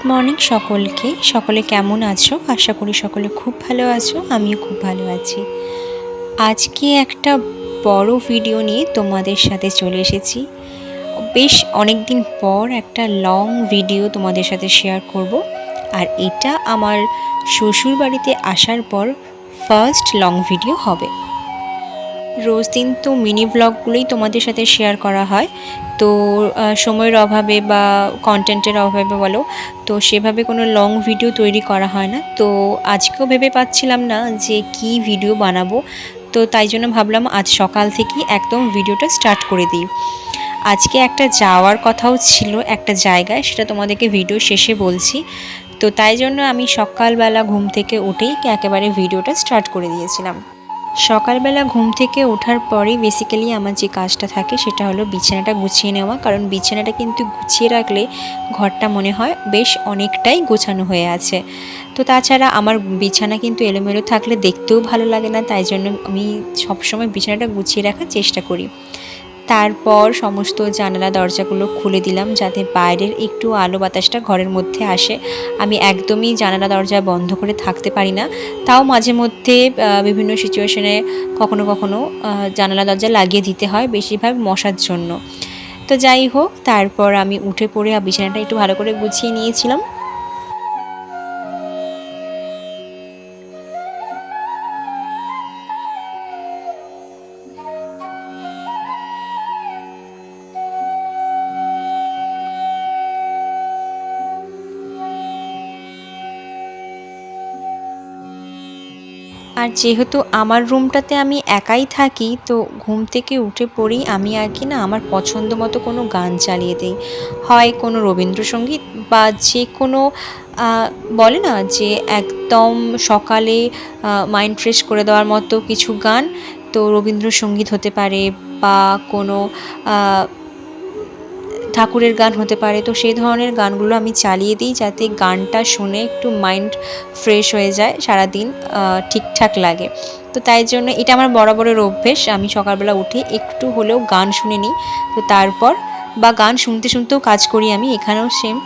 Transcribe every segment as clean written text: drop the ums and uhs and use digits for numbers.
Morning সকলকে। সকলে কেমন আছো? আশা করি সকলে খুব ভালো আছো, আমিও খুব ভালো আছি। আজকে একটা বড় ভিডিও নিয়ে তোমাদের সাথে চলে এসেছি। বেশ অনেক দিন পর একটা লং ভিডিও তোমাদের সাথে শেয়ার করব। আর এটা আমার শ্বশুর বাড়িতে আসার পর ফার্স্ট লং ভিডিও হবে। রোজ দিন তো মিনি ব্লগগুলোই তোমাদের সাথে শেয়ার করা হয়, তো সময়ের অভাবে বা কন্টেন্টের অভাবে বলো, তো সেভাবে কোনো লং ভিডিও তৈরি করা হয় না। তো আজকেও ভেবে পাচ্ছিলাম না যে কি ভিডিও বানাবো, তো তাই জন্য ভাবলাম আজ সকাল থেকেই একদম ভিডিওটা স্টার্ট করে দিই। আজকে একটা যাওয়ার কথাও ছিল একটা জায়গায়, সেটা তোমাদেরকে ভিডিও শেষে বলছি। তো তাই জন্য আমি সকালবেলা ঘুম থেকে উঠেই একেবারে ভিডিওটা স্টার্ট করে দিয়েছিলাম। সকালবেলা ঘুম থেকে ওঠার পরেই বেসিক্যালি আমার যে কাজটা থাকে সেটা হলো বিছানাটা গুছিয়ে নেওয়া, কারণ বিছানাটা কিন্তু গুছিয়ে রাখলে ঘরটা মনে হয় বেশ অনেকটাই গোছানো হয়ে আছে। তো তাছাড়া আমার বিছানা কিন্তু এলোমেলো থাকলে দেখতেও ভালো লাগে না, তাই জন্য আমি সবসময় বিছানাটা গুছিয়ে রাখার চেষ্টা করি। তারপর সমস্ত জানালা দরজাগুলো খুলে দিলাম যাতে বাইরের একটু আলো বাতাসটা ঘরের মধ্যে আসে। আমি একদমই জানালা দরজা বন্ধ করে থাকতে পারি না, তাও মাঝে মধ্যে বিভিন্ন সিচুয়েশনে কখনো কখনো জানালা দরজা লাগিয়ে দিতে হয়, বেশিরভাগ মশার জন্য। তো যাই হোক, তারপর আমি উঠে পড়ে বিছানাটা একটু ভালো করে গুছিয়ে নিয়েছিলাম। আর যেহেতু আমার রুমটাতে আমি একাই থাকি, তো ঘুম থেকে উঠে পড়েই আমি আর কি না আমার পছন্দ মতো কোনো গান চালিয়ে দিই। হয় কোনো রবীন্দ্রসঙ্গীত বা যে কোনো বলে না যে একদম সকালে মাইন্ড ফ্রেশ করে দেওয়ার মতো কিছু গান। তো রবীন্দ্রসঙ্গীত হতে পারে বা কোনো ঠাকুরের গান হতে পারে, তো সেই ধরনের গানগুলো আমি চালিয়ে দিই যাতে গানটা শুনে একটু মাইন্ড ফ্রেশ হয়ে যায়, সারাদিন ঠিকঠাক লাগে। তো তাই জন্য এটা আমার বরাবরের অভ্যেস, আমি সকালবেলা উঠে একটু হলেও গান শুনে নিই। তো তারপর বা গান শুনতে শুনতেও কাজ করি আমি, এখানেও সেম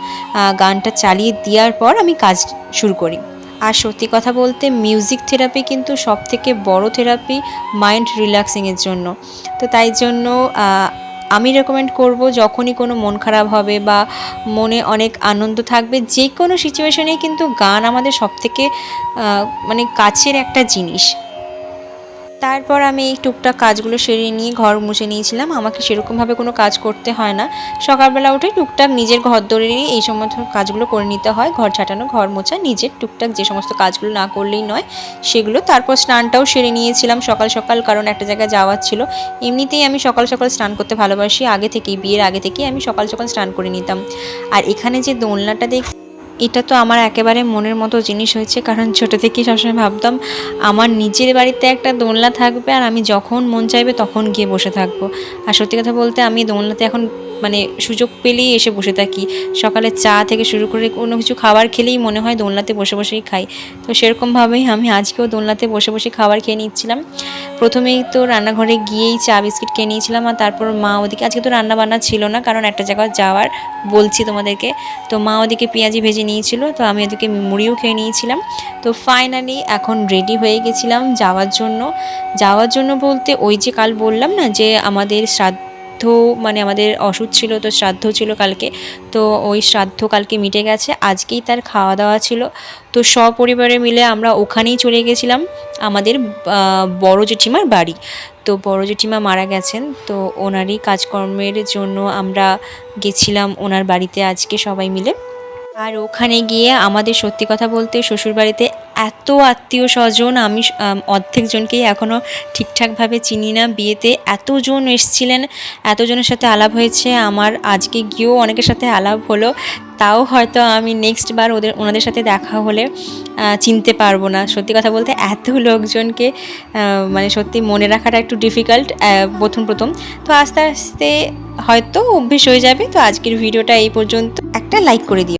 গানটা চালিয়ে দেওয়ার পর আমি কাজ শুরু করি। আর সত্যি কথা বলতে মিউজিক থেরাপি কিন্তু সবথেকে বড় থেরাপি মাইন্ড রিল্যাক্সিংয়ের জন্য। তো তাই জন্য আমি রেকমেন্ড করব, যখনই কোনো মন খারাপ হবে বা মনে অনেক আনন্দ থাকবে, যে কোনো সিচুয়েশনেই কিন্তু গান আমাদের সবথেকে মানে কাছের একটা জিনিস। তারপর আমি এই টুকটাক কাজগুলো সেরে নিয়ে ঘর মুছে নিয়েছিলাম। আমাকে সেরকমভাবে কোনো কাজ করতে হয় না, সকালবেলা উঠে টুকটাক নিজের ঘর দৌড়েরই এই সমস্ত কাজগুলো করে নিতে হয়। ঘর ছাটানো, ঘর মোছা, নিজের টুকটাক যে সমস্ত কাজগুলো না করলেই নয় সেগুলো। তারপর স্নানটাও সেরে নিয়েছিলাম সকাল সকাল, কারণ একটা জায়গায় যাওয়ার ছিল। এমনিতেই আমি সকাল সকাল স্নান করতে ভালোবাসি, আগে থেকেই, বিয়ের আগে থেকেই আমি সকাল সকাল স্নান করে নিতাম। আর এখানে যে দোলনাটা এটা তো আমার একেবারে মনের মতো জিনিস হয়েছে, কারণ ছোটো থেকেই সবসময় ভাবতাম আমার নিজের বাড়িতে একটা দোলনা থাকবে আর আমি যখন মন চাইবে তখন গিয়ে বসে থাকবো। আর সত্যি কথা বলতে আমি দোলনাতে এখন মানে সুযোগ পেলেই এসে বসে থাকি। সকালে চা থেকে শুরু করে কোনো কিছু খাবার খেলেই মনে হয় দোলনাতে বসে বসেই খাই। তো সেরকমভাবেই আমি আজকেও দোলনাতে বসে বসে খাবার খেয়ে নিচ্ছিলাম। প্রথমেই তো রান্নাঘরে গিয়েই চা বিস্কিট খেয়ে নিয়েছিলাম, আর তারপর মা ওদিকে, আজকে তো রান্না বান্না ছিল না কারণ একটা জায়গায় যাওয়ার বলছি তোমাদেরকে, তো মা ওদিকে পেঁয়াজি ভেজে নিয়েছিল, তো আমি ওদিকে মুড়িও খেয়ে নিয়েছিলাম। তো ফাইনালি এখন রেডি হয়ে গেছিলাম যাওয়ার জন্য বলতে ওই যে কাল বললাম না যে আমাদের শ্রাদ্ধ, মানে আমাদের অসুখ ছিল, তো শ্রাদ্ধ ছিল কালকে। তো ওই শ্রাদ্ধ কালকে মিটে গেছে, আজকেই তার খাওয়া দাওয়া ছিল। তো সপরিবারে মিলে আমরা ওখানেই চলে গেছিলাম, আমাদের বড় জেঠিমার বাড়ি। তো বড় জেঠিমা মারা গেছেন, তো ওনারই কাজকর্মের জন্য আমরা গেছিলাম ওনার বাড়িতে আজকে সবাই মিলে। আর ওখানে গিয়ে আমাদের সত্যি কথা বলতে শ্বশুরবাড়িতে এত আত্মীয় স্বজন, আমি অর্ধেক জনকেই এখনও ঠিকঠাকভাবে চিনি না। বিয়েতে এতজন এসেছিলেন, এতজনের সাথে আলাপ হয়েছে আমার, আজকে গিয়েও অনেকের সাথে আলাপ হলো। তাও হয়তো আমি নেক্সট বার ওনাদের সাথে দেখা হলে চিনতে পারবো না। সত্যি কথা বলতে এত লোকজনকে মানে সত্যি মনে রাখাটা একটু ডিফিকাল্ট প্রথম প্রথম। তো আস্তে আস্তে হয়তো অভ্যেস হয়ে যাবে। তো আজকের ভিডিওটা এই পর্যন্ত, একটা লাইক করে দিও।